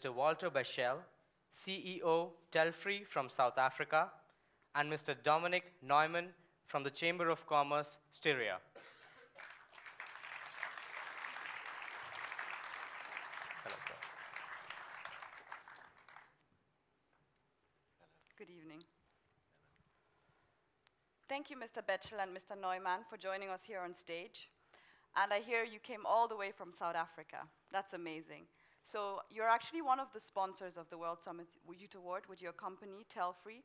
Mr. Walter Bechel, CEO, Telfree from South Africa, and Mr. Dominic Neumann from the Chamber of Commerce, Styria. Hello, sir. Good evening. Thank you, Mr. Bechel and Mr. Neumann, for joining us here on stage. And I hear you came all the way from South Africa. That's amazing. So you're actually one of the sponsors of the World Summit Youth Award with your company, Telfree.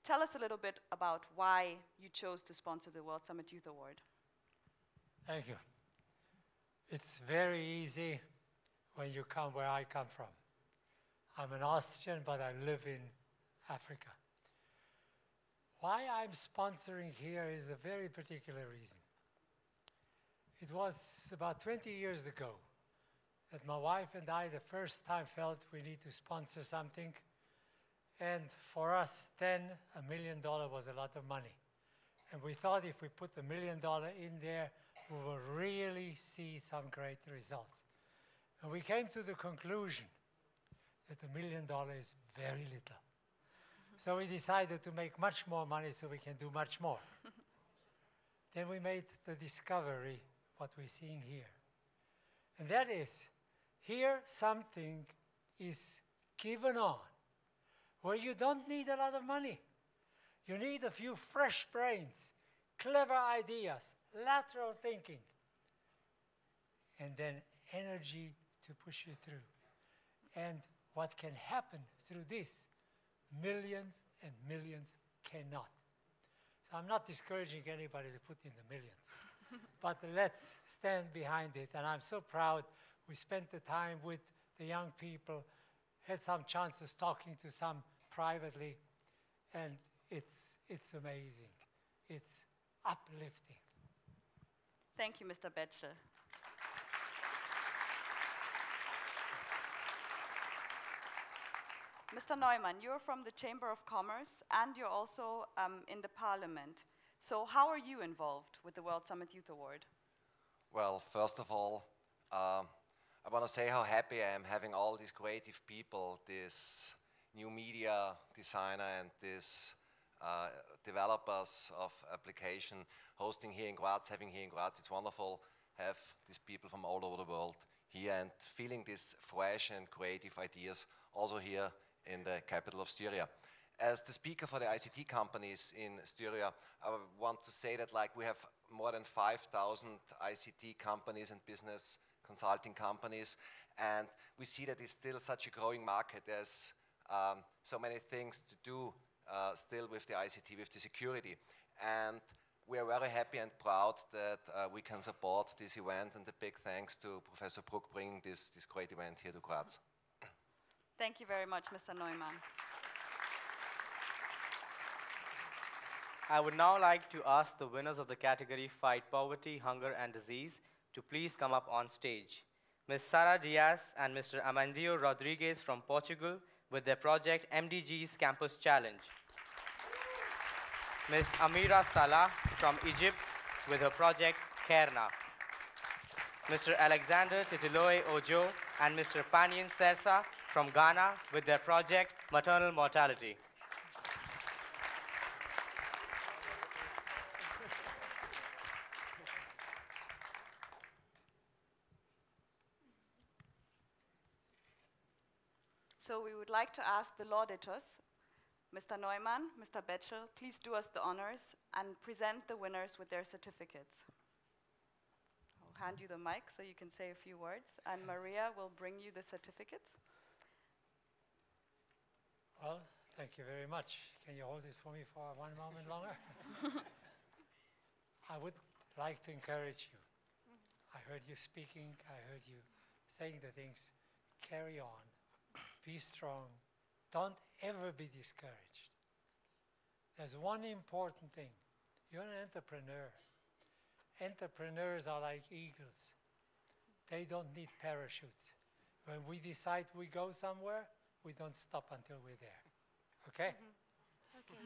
Tell us a little bit about why you chose to sponsor the World Summit Youth Award. Thank you. It's very easy when you come where I come from. I'm an Austrian, but I live in Africa. Why I'm sponsoring here is a very particular reason. It was about 20 years ago that my wife and I the first time felt we need to sponsor something. And for us then, $1 million was a lot of money. And we thought if we put $1 million in there, we will really see some great results. And we came to the conclusion that $1 million is very little. So we decided to make much more money so we can do much more. Then we made the discovery, what we're seeing here. And that is, here something is given on where you don't need a lot of money. You need a few fresh brains, clever ideas, lateral thinking, and then energy to push you through. And what can happen through this, millions and millions cannot. So I'm not discouraging anybody to put in the millions, but let's stand behind it. And I'm so proud we spent the time with the young people, had some chances talking to some privately, and it's amazing. It's uplifting. Thank you, Mr. Bechel. Mr. Neumann, you're from the Chamber of Commerce and you're also in the Parliament. So how are you involved with the World Summit Youth Award? Well, first of all, I want to say how happy I am having all these creative people, this new media designer and these developers of application hosting here in Graz, having here in Graz. It's wonderful have these people from all over the world here and feeling these fresh and creative ideas also here in the capital of Styria. As the speaker for the ICT companies in Styria, I want to say that we have more than 5,000 ICT companies and business consulting companies, and we see that it's still such a growing market. There's so many things to do still with the ICT, with the security, and we are very happy and proud that we can support this event, and a big thanks to Professor Bruck bringing this great event here to Graz. Thank you very much, Mr. Neumann. I would now like to ask the winners of the category Fight Poverty, Hunger and Disease to please come up on stage. Ms. Sara Diaz and Mr. Amandio Rodriguez from Portugal with their project MDG's Campus Challenge. Ms. Amira Salah from Egypt with her project Kerna. Mr. Alexander Titiloe Ojo and Mr. Panyin Sersa from Ghana with their project Maternal Mortality. So we would like to ask the lauditors, Mr. Neumann, Mr. Bechel, please do us the honors and present the winners with their certificates. I'll hand you the mic so you can say a few words, and Maria will bring you the certificates. Well, thank you very much. Can you hold this for me for one moment longer? I would like to encourage you. I heard you speaking, I heard you saying the things. Carry on, be strong, don't ever be discouraged. There's one important thing. You're an entrepreneur. Entrepreneurs are like eagles. They don't need parachutes. When we decide we go somewhere, we don't stop until we're there. Okay? Okay.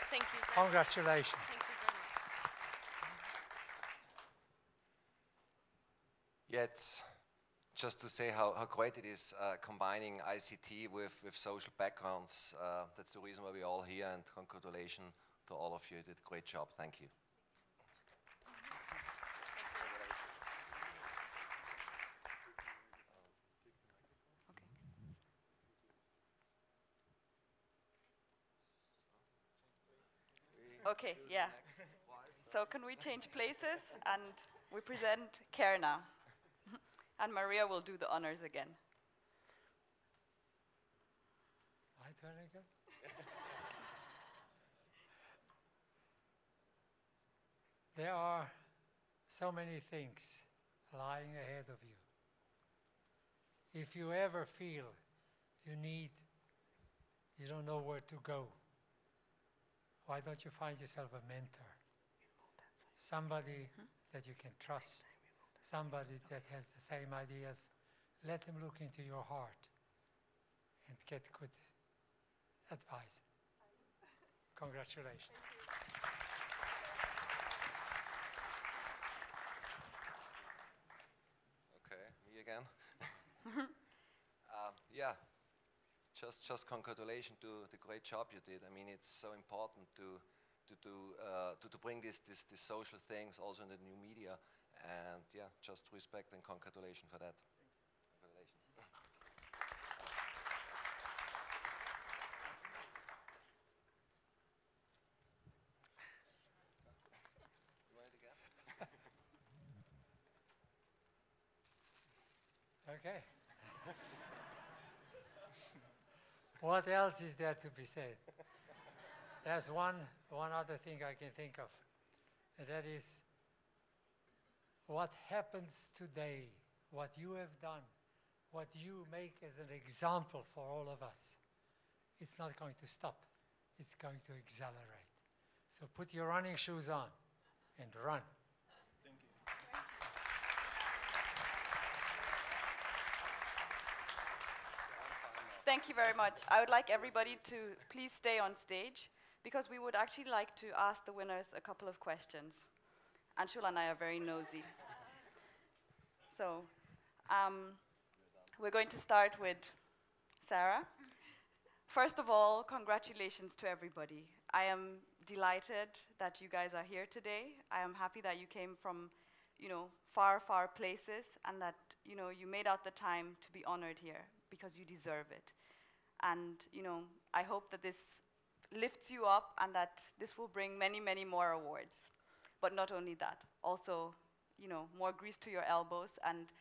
Thank you. Congratulations. Thank you very much. Jetzt just to say how great it is combining ICT with social backgrounds. That's the reason why we're all here, and congratulations to all of you. You did a great job. Thank you. Okay, yeah. So can we change places and we present Kerna. And Maria will do the honors again. My turn again? There are so many things lying ahead of you. If you ever feel you don't know where to go, why don't you find yourself a mentor? Somebody that you can trust, somebody that has the same ideas. Let them look into your heart and get good advice. Congratulations. Okay, me again. Yeah, just congratulations to the great job you did. I mean, it's so important to bring these social things also in the new media, and yeah, just respect and congratulations for that. Congratulations. You want it again? Okay. What else is there to be said? There's one other thing I can think of, and that is what happens today, what you have done, what you make as an example for all of us. It's not going to stop. It's going to accelerate. So put your running shoes on and run. Thank you very much. I would like everybody to please stay on stage because we would actually like to ask the winners a couple of questions. Anshul and I are very nosy. So we're going to start with Sarah. First of all, congratulations to everybody. I am delighted that you guys are here today. I am happy that you came from, far, far places and that, you made out the time to be honored here because you deserve it. And, I hope that this lifts you up and that this will bring many, many more awards. But not only that, also, more grease to your elbows and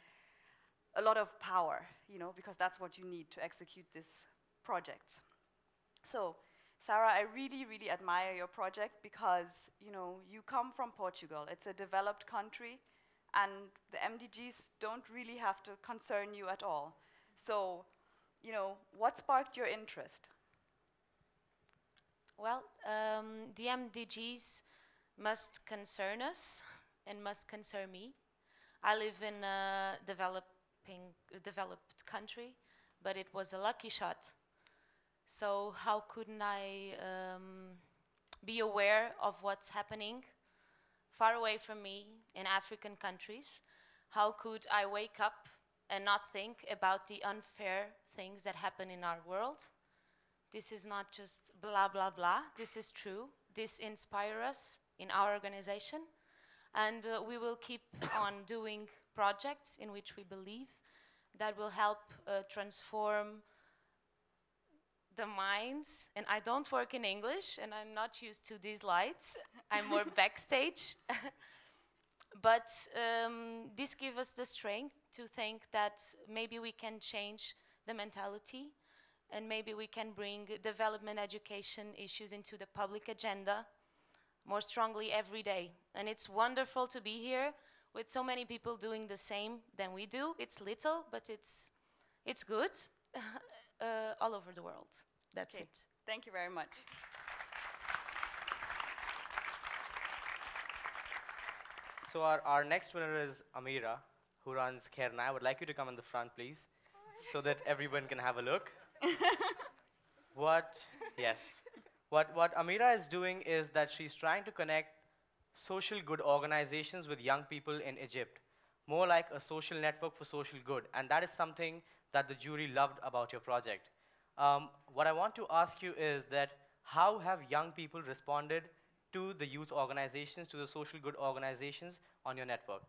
a lot of power, because that's what you need to execute this project. So, Sarah, I really, really admire your project because, you come from Portugal. It's a developed country, and the MDGs don't really have to concern you at all. So, what sparked your interest? Well, the MDGs must concern us and must concern me. I live in a developed country, but it was a lucky shot. So how couldn't I be aware of what's happening far away from me in African countries? How could I wake up and not think about the unfair things that happen in our world? This is not just blah, blah, blah. This is true. This inspires us in our organization. And we will keep on doing projects in which we believe that will help transform the minds. And I don't work in English, and I'm not used to these lights. I'm more backstage. But this gives us the strength to think that maybe we can change the mentality and maybe we can bring development education issues into the public agenda more strongly every day. And it's wonderful to be here with so many people doing the same than we do. It's little, but it's good all over the world. That's it. Thank you very much. So our next winner is Amira, who runs Kerna. I would like you to come in the front, please, so that everyone can have a look. What Amira is doing is that she's trying to connect social good organizations with young people in Egypt more like a social network for social good. And that is something that the jury loved about your project. What I want to ask you is that how have young people responded to the youth organizations, to the social good organizations on your network?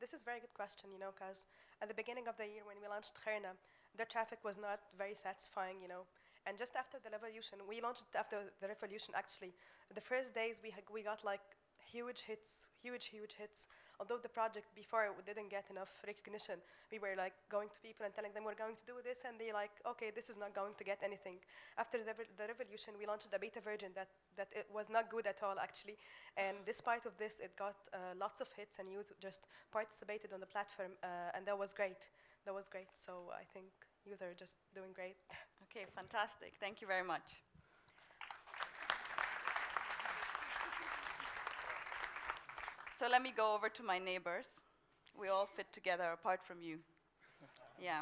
This is a very good question, because at the beginning of the year when we launched Khairna, the traffic was not very satisfying, And just after the revolution, we launched it after the revolution actually. The first days we got like huge hits. Although the project before we didn't get enough recognition, we were like going to people and telling them we're going to do this, and they like, okay, this is not going to get anything. After the revolution, we launched a beta version that it was not good at all actually, and despite of this, it got lots of hits, and youth just participated on the platform, and that was great. So I think youth are just doing great. Okay, fantastic. Thank you very much. So let me go over to my neighbors. We all fit together apart from you. Yeah.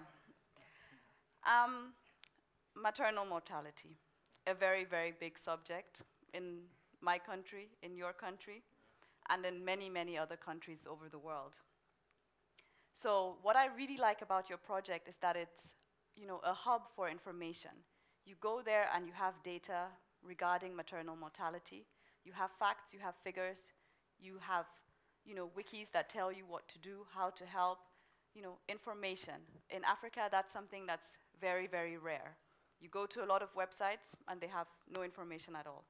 Maternal mortality, a very, very big subject in my country, in your country, and in many, many other countries over the world. So what I really like about your project is that it's, a hub for information. You go there and you have data regarding maternal mortality. You have facts, you have figures, you have wikis that tell you what to do, how to help, information. In Africa, that's something that's very, very rare. You go to a lot of websites and they have no information at all.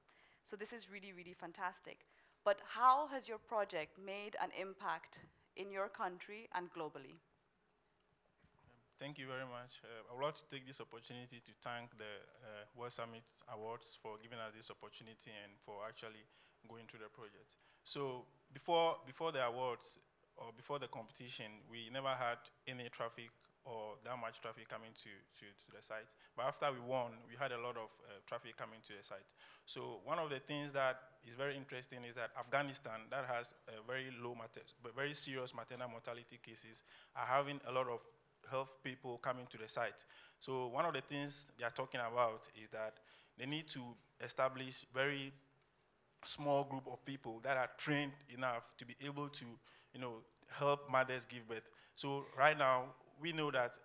So this is really, really fantastic. But how has your project made an impact in your country and globally? Thank you very much. I would like to take this opportunity to thank the World Summit Awards for giving us this opportunity and for actually going through the project. So before the awards or before the competition, we never had any traffic or that much traffic coming to the site. But after we won, we had a lot of traffic coming to the site. So one of the things that is very interesting is that Afghanistan, that has a very very serious maternal mortality cases, are having a lot of health people coming to the site. So one of the things they are talking about is that they need to establish very small group of people that are trained enough to be able to, help mothers give birth. So right now, we know that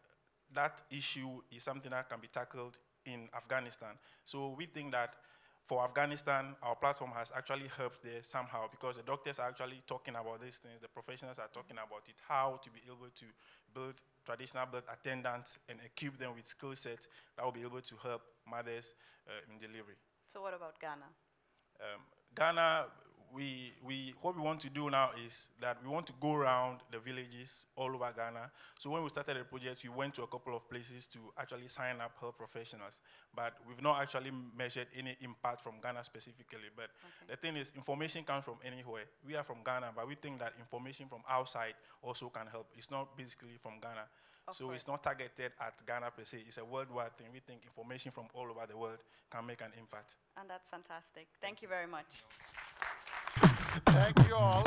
that issue is something that can be tackled in Afghanistan. So we think that for Afghanistan, our platform has actually helped there somehow because the doctors are actually talking about these things, the professionals are talking about it, how to be able to build traditional birth attendants and equip them with skill sets that will be able to help mothers in delivery. So what about Ghana? Ghana, what we want to do now is that we want to go around the villages all over Ghana. So when we started the project, we went to a couple of places to actually sign up health professionals. But we've not actually measured any impact from Ghana specifically. But the thing is, information comes from anywhere. We are from Ghana, but we think that information from outside also can help. It's not basically from Ghana. So it's not targeted at Ghana per se. It's a worldwide thing. We think information from all over the world can make an impact. And that's fantastic. Thank you very much. Thank you all.